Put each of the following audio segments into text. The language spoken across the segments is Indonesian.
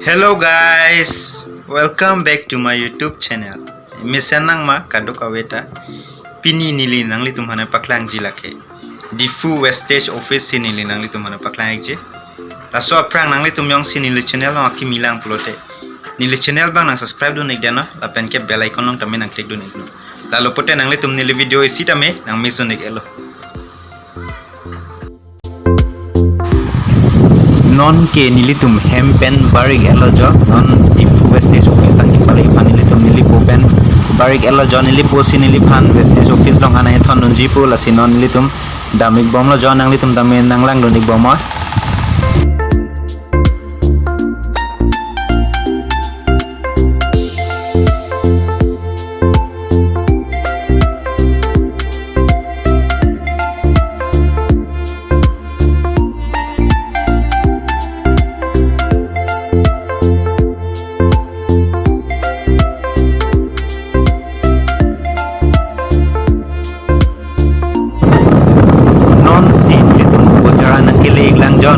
Hello guys, welcome back to my YouTube channel. Misanang ma kadok aweta pini nili nangli tumhana paklang jilake. Difu Wastage Office nili nangli tumhana paklang je. Laso aprang nangli tumyong sinili channel ang aki milang plote. Nili channel bang nang subscribe do nek dana lapen ke bell icon long tame nang klik do nek no. Lalu pote nangli tum nili video isi tame nang miso nek elo. Non ke nilitum hempen barig elo jo non Difu Wastage Office ang kipari pan nilitum nilipo pen barig elo jo nilipo si nilipan Wastage Office long ana ethon non jipo la si non nilitum damik bom lo jo nang litum dame nang lang donik bomo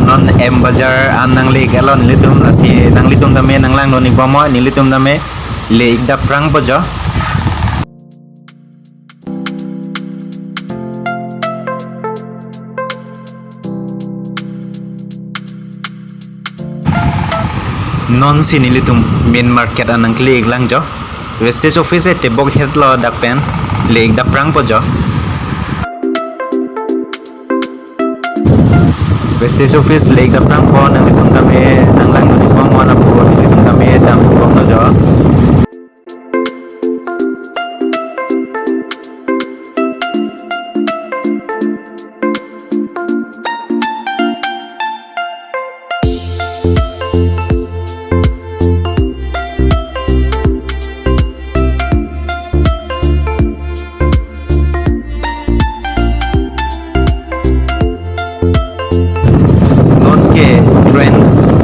non M Bajar anang le galon litum nasi nang litum dame nang lang doni bomo ni litum dame le da prang bojo non sini litum main market anang le lang jo Wastage Office te bog het lo dak pen le da prang bojo Wastage Office lake da prang po nang litum tame nang lang ni po mo na po ni litum tame dam po no jo trends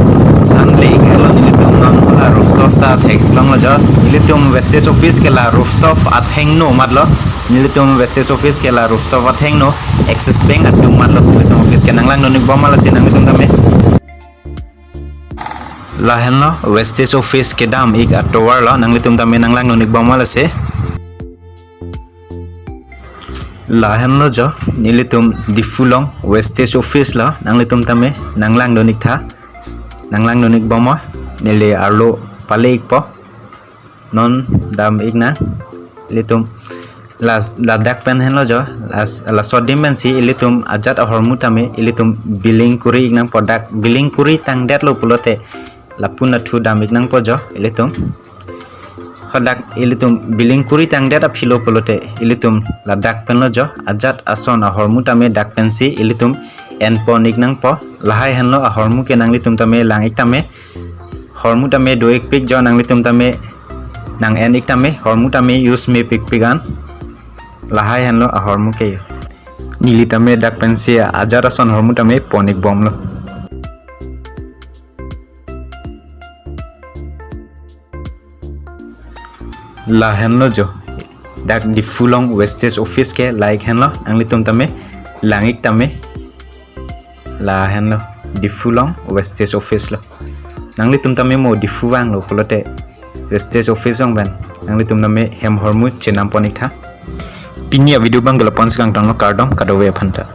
nang le galon nilitum non la rooftop ta thek long la jo nilitum Wastage Office ke la rooftop atheng no matlo nilitum Wastage Office ke la rooftop atheng no Axis Bank atum matlo nilitum office ke nang lang no nik bomala sin nang litum dame la henlo Wastage Office ke dam ik atowar lo nang litum dame nang lang no nik bomala se la henlo jo nilitum difulong Wastage Office la nang litum tame nang lang donik tha nang lang donik bomo nile arlo paleik po non dam igna litum las la dak pen henlo jo la dimensi ilitum ajat hormu tame ilitum billing kuri ignang product billing kuri tang det lo pulote la punna thu dam ignang po jo ilitum hodak ilitum billing kuri tang data philo polote ilitum la dak pen lo jo ajat ason a hormu tame dak pensi ilitum en ponik nang po lahai henlo a hormu ke nang litum tame langik tame hormu tame doik pik jo nang litum tame nang enik tame hormu tame use me pik pigan lahai henlo a hormu ke nili tame dak pensi ajat ason hormu tame ponik bom lo la henlo jo dak difulong Wastage Office ke like henlo ang litum tame langik tame la henlo difulong Wastage Office lo nang litum tame mo difuwang lo polote Wastage Office ong ban nang litum tame hem hormu chenam ponik tha pinia video bang gelapon sekang tang lo kardom kadowe phanta